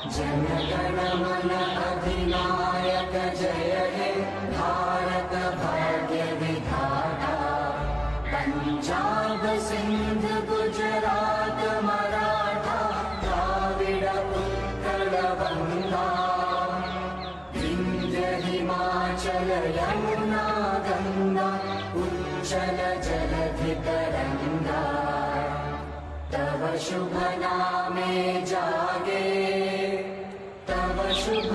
जनगण मन अधिनायक जय हे भारत भाग्य विधाता। पंजाब सिंध गुजरात मराठा द्राविड उत्कल बंगा। विंध्य हिमाचल यमुना गंगा उच्चल जलधि तरंगा। तव शुभ नामे जागे तव शुभ